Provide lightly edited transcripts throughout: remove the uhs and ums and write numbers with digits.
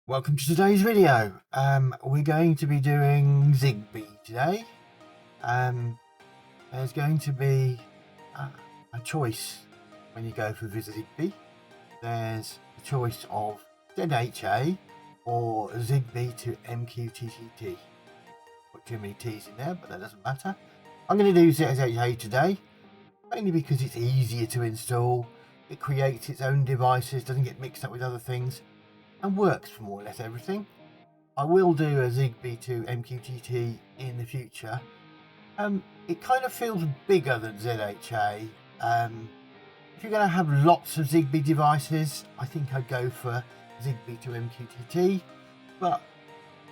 Welcome to today's video. We're going to be doing ZigBee today. There's going to be a choice when you go for ZigBee. There's a choice of ZHA or ZigBee to MQTT. Put too many T's in there, but that doesn't matter. I'm going to do ZHA today, mainly because it's easier to install. It creates its own devices, doesn't get mixed up with other things, and works for more or less everything. I will do a ZigBee to MQTT in the future. It kind of feels bigger than ZHA. If you're going to have lots of ZigBee devices, I think I'd go for ZigBee to MQTT, but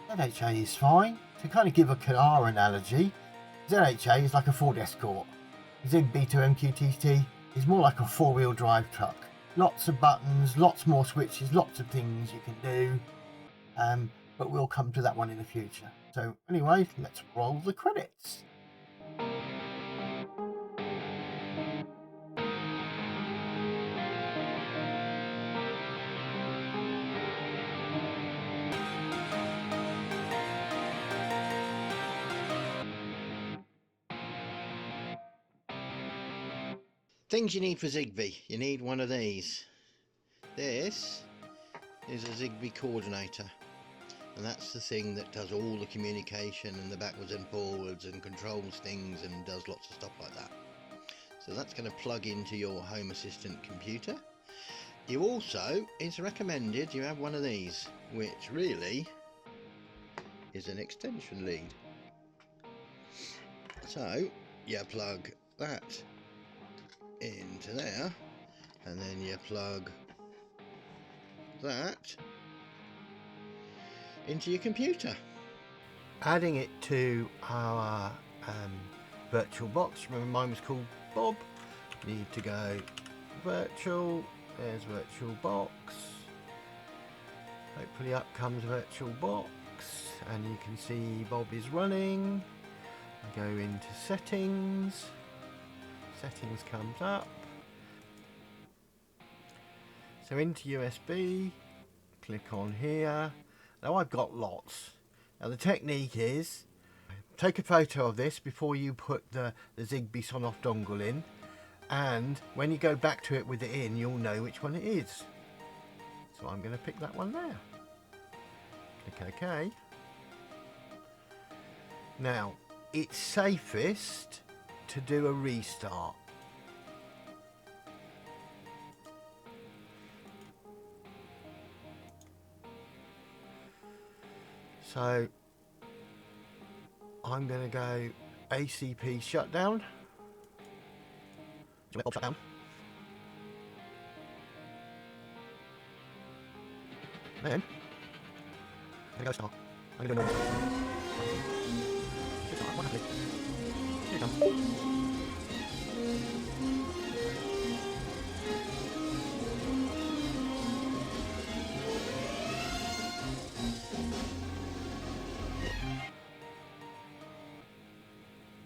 ZHA is fine. To kind of give a car analogy, ZHA is like a Ford Escort. ZigBee to MQTT is more like a four-wheel drive truck. Lots of buttons, lots more switches, lots of things you can do, but we'll come to that one in the future. So anyway, let's roll the credits. Things you need for ZigBee. You need one of these. This is a ZigBee coordinator, and that's the thing that does all the communication and the backwards and forwards and controls things and does lots of stuff like that. So that's going to plug into your Home Assistant computer. You also, it's recommended you have one of these, which really is an extension lead. So you plug that into there, and then you plug that into your computer. Adding it to our virtual box. Remember, mine was called Bob. Need to go virtual. There's virtual box. Hopefully up comes virtual box, and you can see Bob is running. I go into settings. Settings comes up. So into USB, click on here. Now I've got lots. Now the technique is, take a photo of this before you put the ZigBee SONOFF dongle in, and when you go back to it with it in, you'll know which one it is. So I'm going to pick that one there. Click OK. Now it's safest to do a restart. So I'm going to go ACP shutdown. Shutdown. Then I'm going to go start. I'm going to do a normal. Here it comes.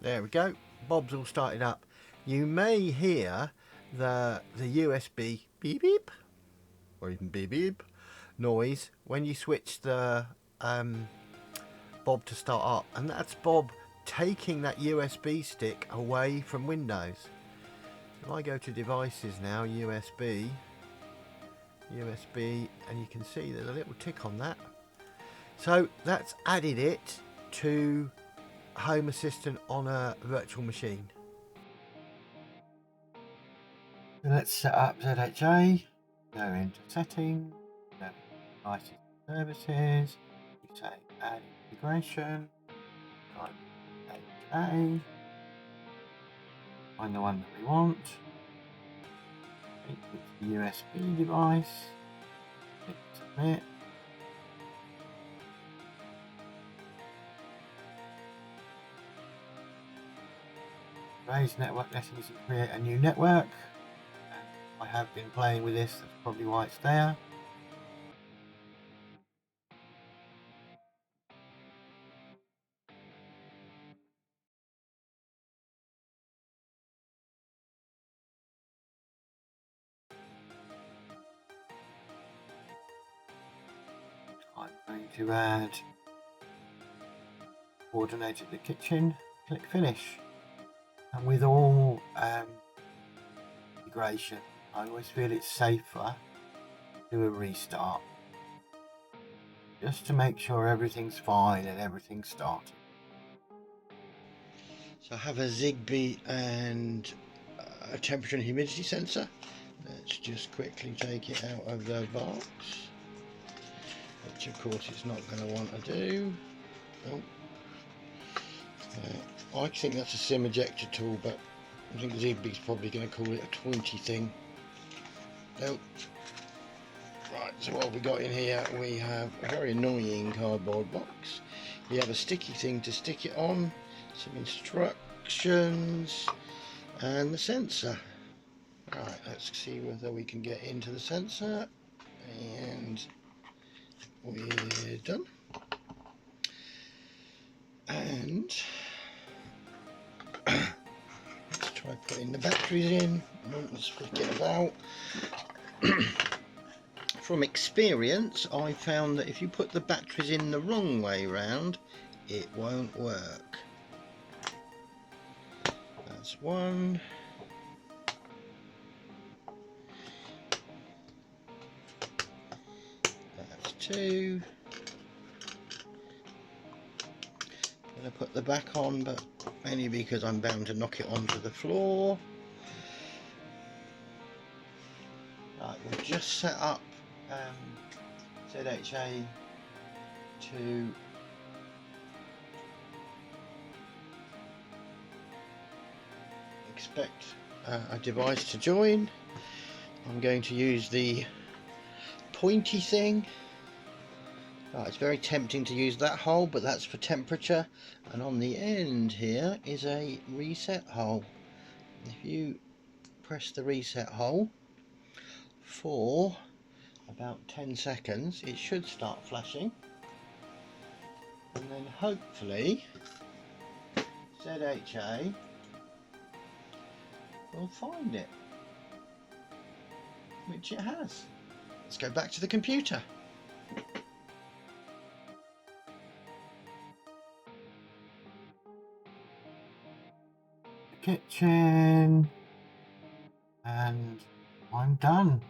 There we go. Bob's all started up. You may hear the USB beep beep, or even beep beep noise when you switch the Bob to start up, and that's Bob taking that USB stick away from Windows. If I go to devices now, USB, and you can see there's a little tick on that. So that's added it to Home Assistant on a virtual machine. So let's set up ZHA, go into settings, go into devices and services, you say add integration, type ZHA, find the one that we want, it's the USB device, click submit. Raise network settings to create a new network. I have been playing with this, that's probably why it's there. I'm going to add coordinator to the kitchen, click finish. And with all integration, I always feel it's safer to do a restart, just to make sure everything's fine and everything's started. So I have a ZigBee and a temperature and humidity sensor. Let's just quickly take it out of the box, which of course it's not going to want to do. Oh. I think that's a SIM ejector tool, but I think ZigBee's probably going to call it a pointy thing. Nope. Right, so what have we got in here? We have a very annoying cardboard box. You have a sticky thing to stick it on, some instructions, and the sensor. Right, let's see whether we can get into the sensor, and we're done. And let's try putting the batteries in. Let's flick it about. From experience, I found that if you put the batteries in the wrong way round, it won't work. That's one. That's two. I'm going to put the back on, but only because I'm bound to knock it onto the floor. Right, we've just set up ZHA to expect a device to join. I'm going to use the pointy thing. It's very tempting to use that hole, but that's for temperature, and on the end here is a reset hole. If you press the reset hole for about 10 seconds, it should start flashing, and then hopefully ZHA will find it, which it has. Let's go back to the computer. Kitchen, and I'm done.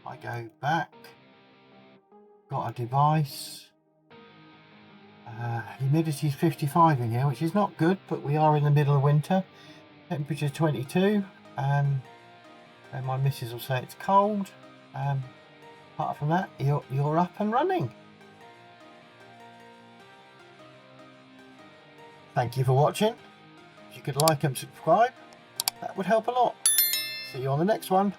I go back, got a device. Humidity is 55 in here, which is not good, but we are in the middle of winter. Temperature 22, and my missus will say it's cold. Apart from that, you're up and running. Thank you for watching. If you could like and subscribe, that would help a lot. See you on the next one.